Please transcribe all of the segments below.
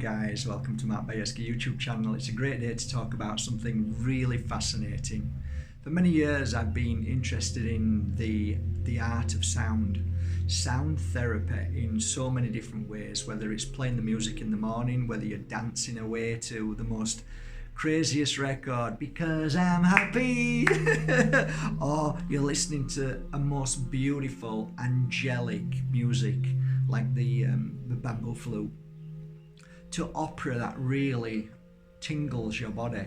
guys, welcome to Mark Bajerski YouTube channel. It's a great day to talk about something really fascinating. For many years I've been interested in the art of sound therapy in so many different ways, whether it's playing the music in the morning, whether you're dancing away to the most craziest record because I'm happy or you're listening to a most beautiful angelic music like the bamboo flute, to opera that really tingles your body.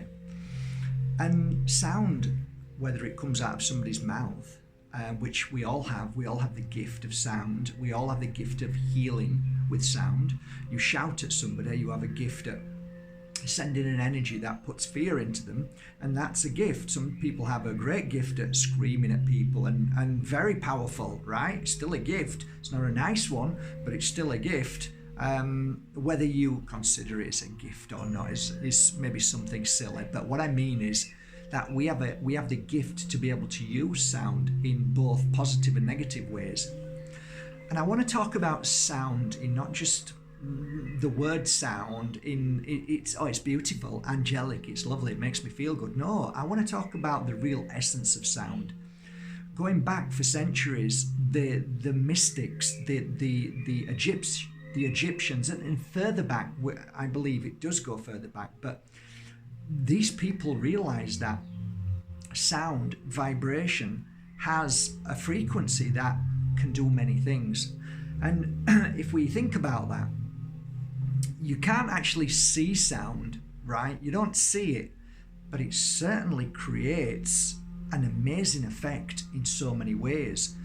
And sound, whether it comes out of somebody's mouth, which we all have the gift of sound, we all have the gift of healing with sound. You shout at somebody, you have a gift at sending an energy that puts fear into them, and that's a gift. Some people have a great gift at screaming at people and very powerful, right? Still a gift. It's not a nice one, but it's still a gift. Whether you consider it as a gift or not is maybe something silly, but what I mean is that we have the gift to be able to use sound in both positive and negative ways. And I want to talk about sound in not just the word sound it's beautiful, angelic, it's lovely, it makes me feel good. No, I want to talk about the real essence of sound. Going back for centuries, the mystics, the Egyptians, and further back, I believe it does go further back, but these people realized that sound, vibration, has a frequency that can do many things. And if we think about that, you can't actually see sound, right? You don't see it, but it certainly creates an amazing effect in so many ways.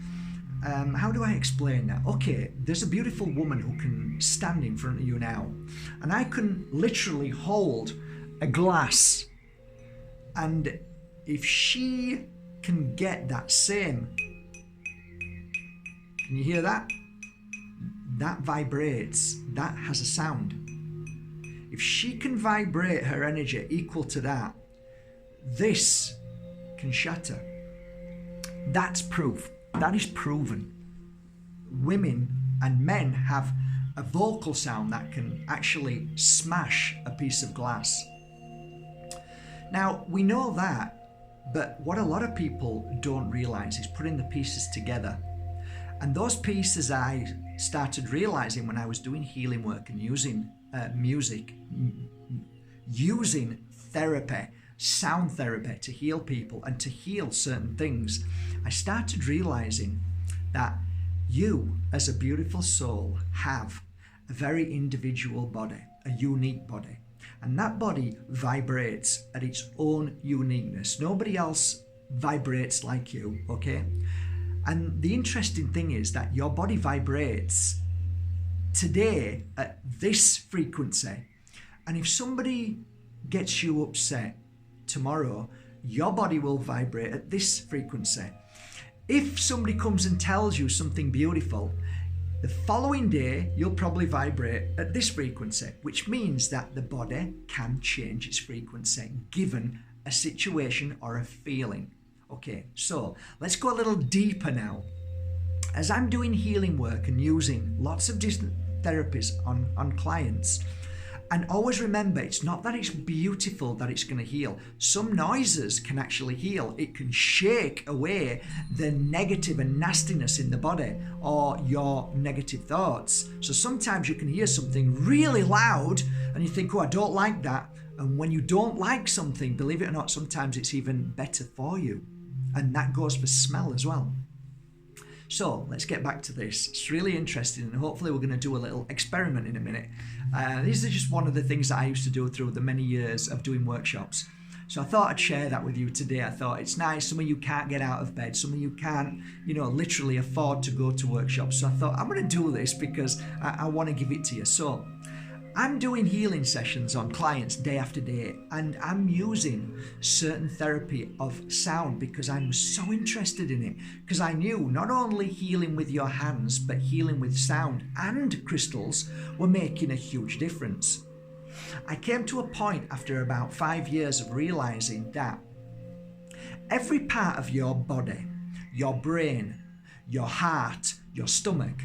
How do I explain that? Okay, there's a beautiful woman who can stand in front of you now, and I can literally hold a glass, and if she can get that same, can you hear that? That vibrates, that has a sound. If she can vibrate her energy equal to that, this can shatter. That's proof. That is proven. Women and men have a vocal sound that can actually smash a piece of glass. Now, we know that, but what a lot of people don't realize is putting the pieces together. And those pieces I started realizing when I was doing healing work and using music, using therapy, sound therapy to heal people and to heal certain things. I started realizing that you, as a beautiful soul, have a very individual body, a unique body. And that body vibrates at its own uniqueness. Nobody else vibrates like you, okay? And the interesting thing is that your body vibrates today at this frequency. And if somebody gets you upset tomorrow, your body will vibrate at this frequency. If somebody comes and tells you something beautiful, the following day, you'll probably vibrate at this frequency, which means that the body can change its frequency given a situation or a feeling. Okay, so let's go a little deeper now. As I'm doing healing work and using lots of different therapies on clients, and always remember, it's not that it's beautiful that it's going to heal. Some noises can actually heal. It can shake away the negative and nastiness in the body or your negative thoughts. So sometimes you can hear something really loud and you think, oh, I don't like that. And when you don't like something, believe it or not, sometimes it's even better for you. And that goes for smell as well. So let's get back to this. It's really interesting, and hopefully we're going to do a little experiment in a minute. These are just one of the things that I used to do through the many years of doing workshops. So I thought I'd share that with you today. I thought it's nice. Some of you can't get out of bed. Some of you can't, literally afford to go to workshops. So I thought I'm going to do this because I want to give it to you. So I'm doing healing sessions on clients day after day, and I'm using certain therapy of sound because I'm so interested in it, because I knew not only healing with your hands, but healing with sound and crystals were making a huge difference. I came to a point after about 5 years of realizing that every part of your body, your brain, your heart, your stomach,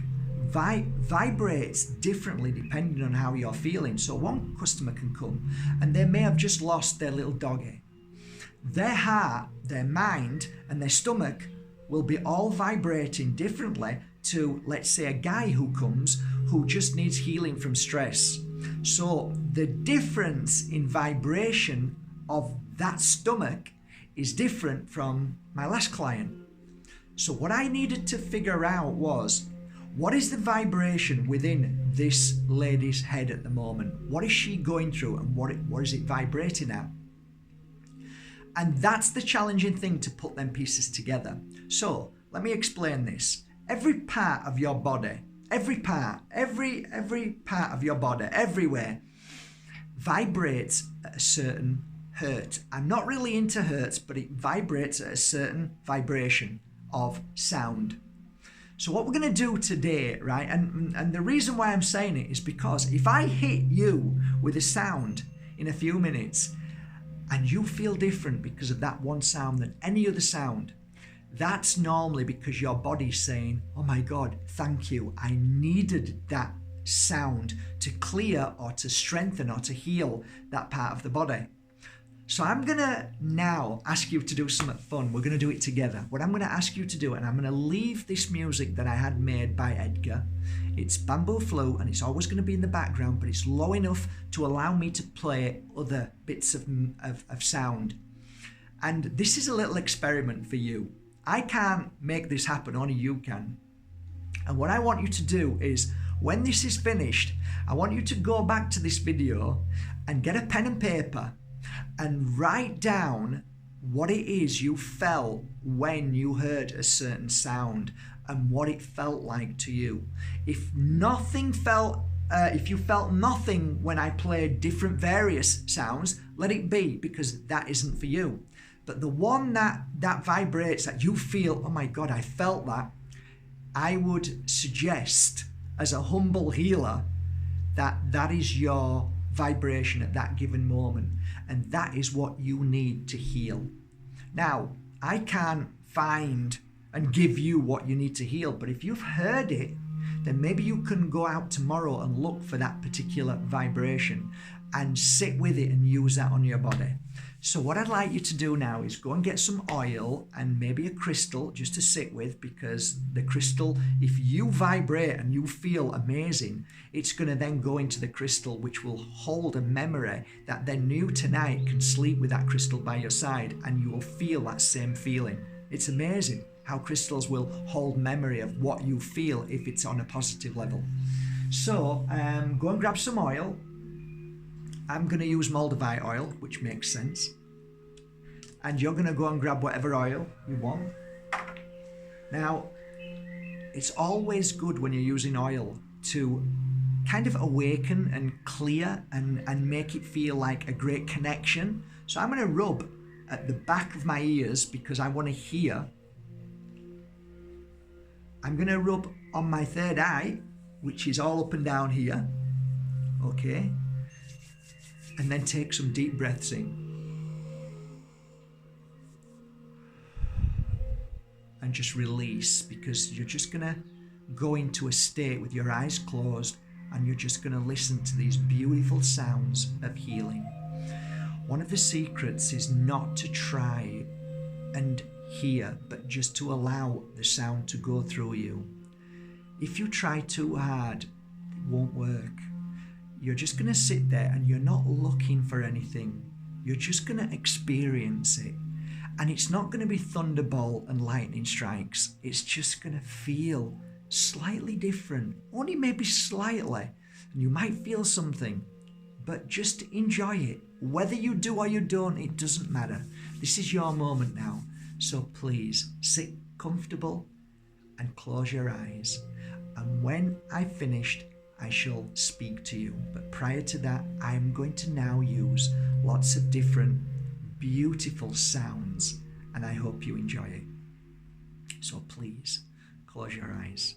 vibrates differently depending on how you're feeling. So one customer can come and they may have just lost their little doggy. Their heart, their mind, and their stomach will be all vibrating differently to, let's say, a guy who comes who just needs healing from stress. So the difference in vibration of that stomach is different from my last client. So what I needed to figure out was, what is the vibration within this lady's head at the moment? What is she going through, and what is it vibrating at? And that's the challenging thing, to put them pieces together. So let me explain this. Every part of your body, every part of your body, everywhere, vibrates at a certain hertz. I'm not really into hertz, but it vibrates at a certain vibration of sound. So what we're going to do today, right, and the reason why I'm saying it is because if I hit you with a sound in a few minutes and you feel different because of that one sound than any other sound, that's normally because your body's saying, oh my God, thank you. I needed that sound to clear or to strengthen or to heal that part of the body. So I'm going to now ask you to do something fun. We're going to do it together. What I'm going to ask you to do, and I'm going to leave this music that I had made by Edgar. It's bamboo flute, and it's always going to be in the background, but it's low enough to allow me to play other bits of sound. And this is a little experiment for you. I can't make this happen, only you can. And what I want you to do is, when this is finished, I want you to go back to this video and get a pen and paper and write down what it is you felt when you heard a certain sound and what it felt like to you. If you felt nothing when I played different various sounds, let it be, because that isn't for you. But the one that vibrates, that you feel, oh my God, I felt that, I would suggest, as a humble healer, that is your vibration at that given moment, and that is what you need to heal. Now, I can't find and give you what you need to heal, but if you've heard it, then maybe you can go out tomorrow and look for that particular vibration and sit with it and use that on your body. So what I'd like you to do now is go and get some oil and maybe a crystal just to sit with, because the crystal, if you vibrate and you feel amazing, it's going to then go into the crystal, which will hold a memory that then you tonight can sleep with that crystal by your side and you will feel that same feeling. It's amazing how crystals will hold memory of what you feel if it's on a positive level. So go and grab some oil. I'm going to use Moldavite oil, which makes sense. And you're going to go and grab whatever oil you want. Now, it's always good when you're using oil to kind of awaken and clear and make it feel like a great connection. So I'm going to rub at the back of my ears because I want to hear. I'm going to rub on my third eye, which is all up and down here. Okay. And then take some deep breaths in. And just release, because you're just going to go into a state with your eyes closed and you're just going to listen to these beautiful sounds of healing. One of the secrets is not to try and hear, but just to allow the sound to go through you. If you try too hard, it won't work. You're just going to sit there and you're not looking for anything. You're just going to experience it. And it's not going to be thunderbolt and lightning strikes. It's just going to feel slightly different, only maybe slightly. And you might feel something, but just enjoy it. Whether you do or you don't, it doesn't matter. This is your moment now. So please sit comfortable and close your eyes. And when I've finished, I shall speak to you. But prior to that, I'm going to now use lots of different beautiful sounds, and I hope you enjoy it. So please close your eyes.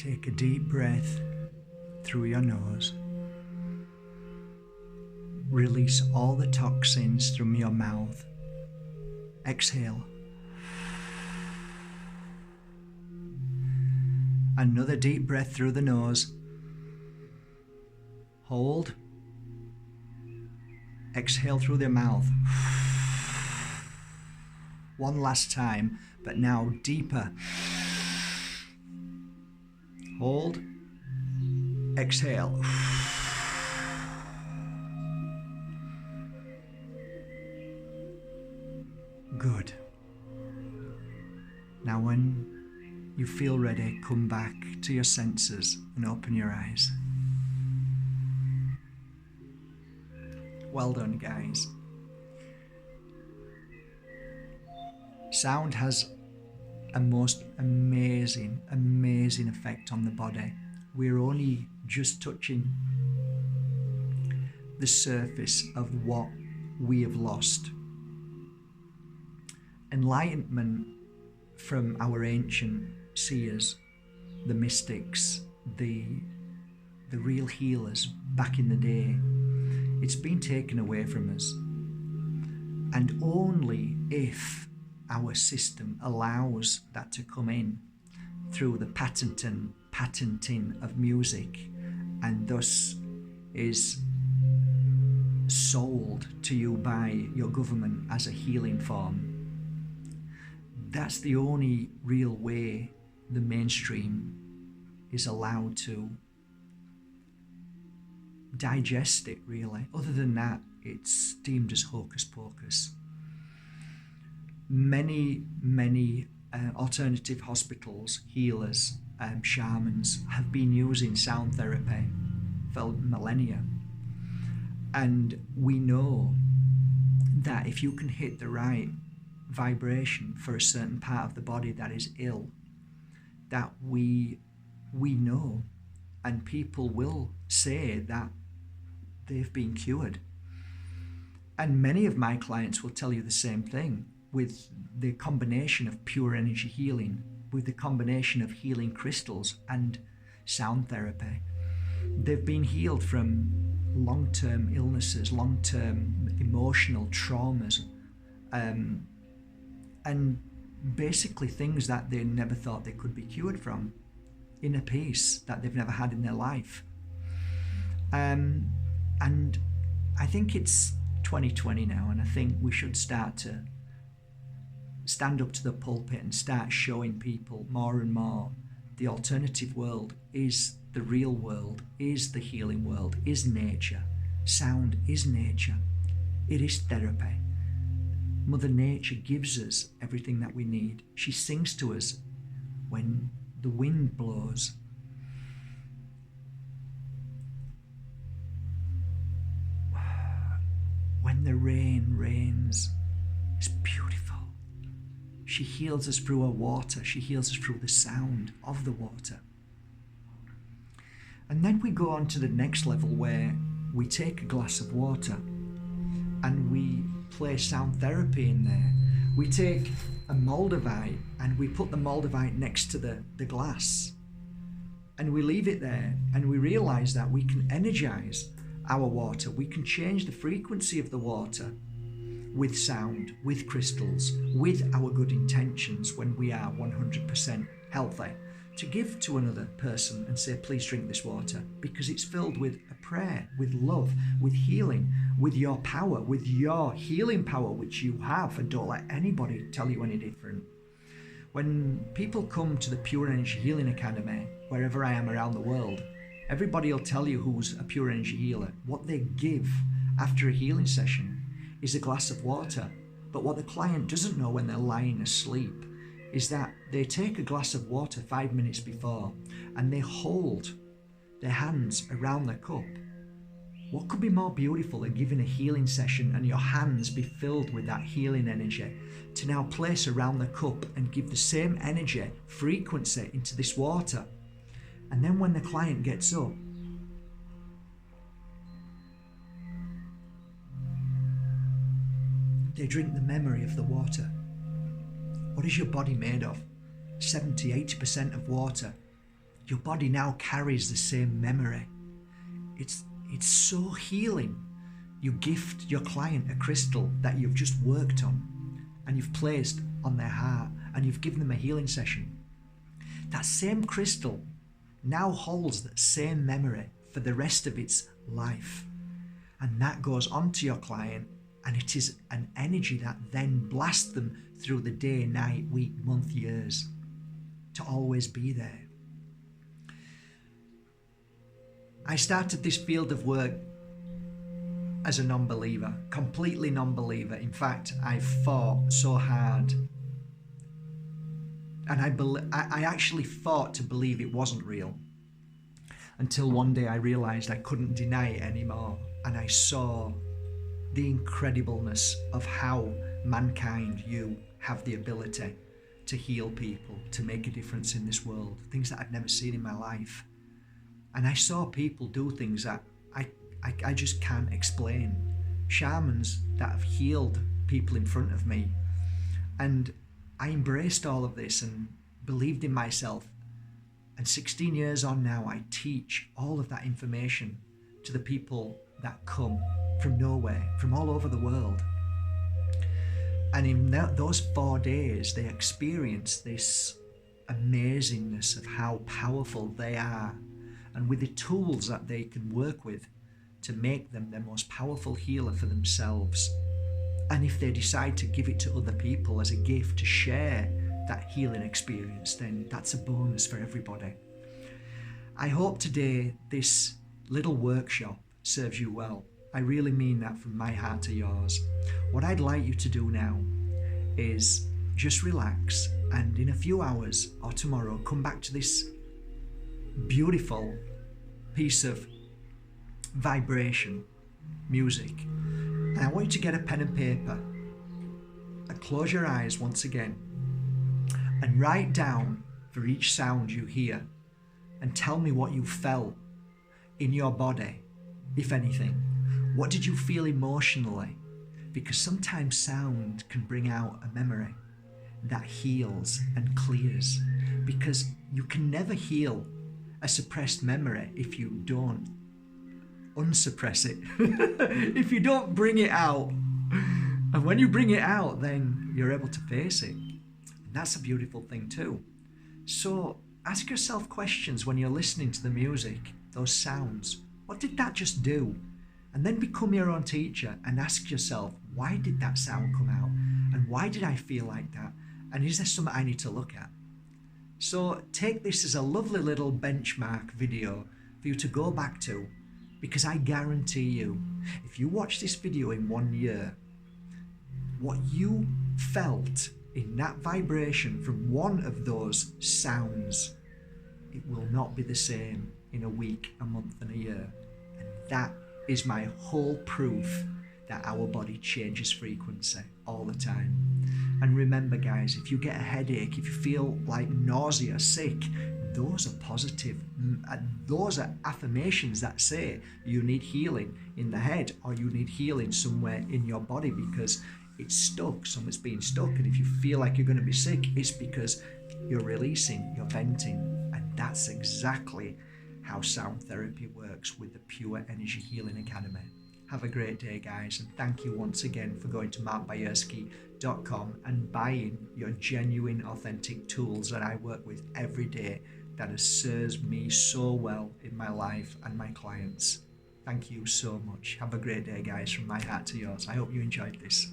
Take a deep breath through your nose. Release all the toxins from your mouth. Exhale. Another deep breath through the nose. Hold. Exhale through the mouth. One last time, but now deeper. Hold. Exhale. Good. Now when you feel ready, come back to your senses and open your eyes. Well done, guys. Sound has a most amazing effect on the body. We're only just touching the surface of what we have lost. Enlightenment from our ancient seers, the mystics, the real healers back in the day, it's been taken away from us. And only if our system allows that to come in through the patenting of music, and thus is sold to you by your government as a healing form, that's the only real way the mainstream is allowed to digest it, really. Other than that, it's deemed as hocus pocus. Many alternative hospitals, healers, shamans have been using sound therapy for millennia. And we know that if you can hit the right vibration for a certain part of the body that is ill, that we know, and people will say that they've been cured. And many of my clients will tell you the same thing, with the combination of pure energy healing, with the combination of healing crystals and sound therapy. They've been healed from long-term illnesses, long-term emotional traumas, and basically things that they never thought they could be cured from, inner peace that they've never had in their life. And I think it's 2020 now, and I think we should start to stand up to the pulpit and start showing people more and more the alternative world is the real world, is the healing world, is nature. Sound is nature. It is therapy. Mother Nature gives us everything that we need. She sings to us when the wind blows. When the rain rains. It's beautiful. She heals us through her water. She heals us through the sound of the water. And then we go on to the next level, where we take a glass of water and we play sound therapy in there. We take a Moldavite and we put the Moldavite next to the glass, and we leave it there, and we realize that we can energize our water. We can change the frequency of the water with sound, with crystals, with our good intentions when we are 100% healthy, to give to another person and say, please drink this water, because it's filled with a prayer, with love, with healing, with your power, with your healing power, which you have, and don't let anybody tell you any different. When people come to the Pure Energy Healing Academy, wherever I am around the world, everybody will tell you who's a pure energy healer. What they give after a healing session is a glass of water. But what the client doesn't know when they're lying asleep is that they take a glass of water 5 minutes before and they hold their hands around the cup. What could be more beautiful than giving a healing session and your hands be filled with that healing energy to now place around the cup and give the same energy, frequency into this water? And then when the client gets up, they drink the memory of the water. What is your body made of? 70-80% of water. Your body now carries the same memory. It's so healing. You gift your client a crystal that you've just worked on and you've placed on their heart, and you've given them a healing session. That same crystal now holds that same memory for the rest of its life. And that goes on to your client, and it is an energy that then blasts them through the day, night, week, month, years, to always be there. I started this field of work as a non-believer, completely non-believer. In fact, I fought so hard, and I actually fought to believe it wasn't real, until one day I realized I couldn't deny it anymore, and I saw the incredibleness of how mankind, you, have the ability to heal people, to make a difference in this world, things that I'd never seen in my life. And I saw people do things that I just can't explain. Shamans that have healed people in front of me. And I embraced all of this and believed in myself. And 16 years on now, I teach all of that information to the people that come from nowhere, from all over the world. And in those 4 days, they experience this amazingness of how powerful they are, and with the tools that they can work with to make them their most powerful healer for themselves. And if they decide to give it to other people as a gift to share that healing experience, then that's a bonus for everybody. I hope today this little workshop serves you well. I really mean that from my heart to yours. What I'd like you to do now is just relax, and in a few hours or tomorrow, come back to this beautiful piece of vibration music, and I want you to get a pen and paper and close your eyes once again and write down for each sound you hear, and tell me what you felt in your body, if anything. What did you feel emotionally? Because sometimes sound can bring out a memory that heals and clears, because you can never heal a suppressed memory if you don't unsuppress it. If you don't bring it out, and when you bring it out, then you're able to face it. And that's a beautiful thing too. So ask yourself questions when you're listening to the music, those sounds. What did that just do? And then become your own teacher and ask yourself, why did that sound come out? And why did I feel like that? And is there something I need to look at? So take this as a lovely little benchmark video for you to go back to, because I guarantee you, if you watch this video in 1 year, what you felt in that vibration from one of those sounds, it will not be the same in a week, a month, and a year. And that is my whole proof that our body changes frequency all the time. And remember guys, if you get a headache, if you feel like nausea, sick, those are positive. Those are affirmations that say you need healing in the head, or you need healing somewhere in your body because it's stuck, something's being stuck. And if you feel like you're going to be sick, it's because you're releasing, you're venting. And that's exactly how sound therapy works with the Pure Energy Healing Academy. Have a great day guys, and thank you once again for going to markbajerski.com and buying your genuine, authentic tools that I work with every day that has served me so well in my life and my clients. Thank you so much. Have a great day guys, from my heart to yours. I hope you enjoyed this.